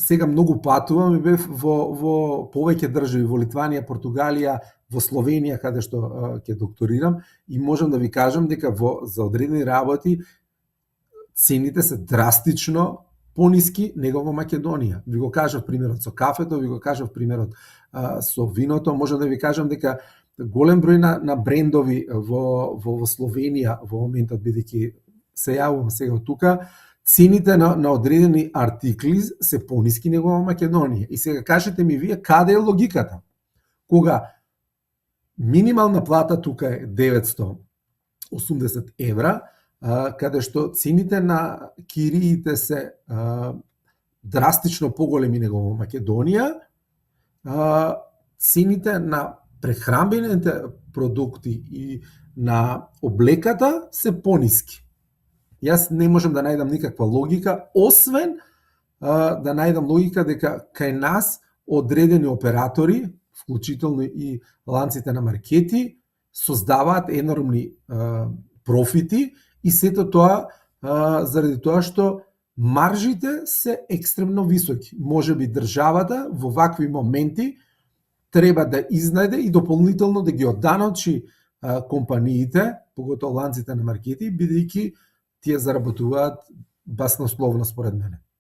сега многу патувам и бев во повеќе држави, во Литванија, Португалија, во Словенија, каде што ќе докторирам, и можам да ви кажам дека за одредени работи цените се драстично пониски него во Македонија. Ви го кажав примерот со кафето, ви го кажав примерот со виното, можам да ви кажам дека голем број на брендови во Словенија во моментот, бидејќи се јавувам сега од тука, цените на одредени артикли се пониски него во Македонија. И сега кажете ми вие каде е логиката? Кога минимална плата тука е 980 евра, каде што цените на кириите се драстично поголеми него во Македонија, цените на прехранбените продукти и на облеката се пониски. Јас не можам да најдам никаква логика, освен да најдам логика дека кај нас одредени оператори, вклучително и ланците на маркети, создаваат енормни профити и сето тоа заради тоа што маржите се екстремно високи. Можеби државата во вакви моменти треба да изнајде и дополнително да ги одданочи компаниите, поготоа ланците на маркети, бидејќи тие заработуваат баснословно според мене.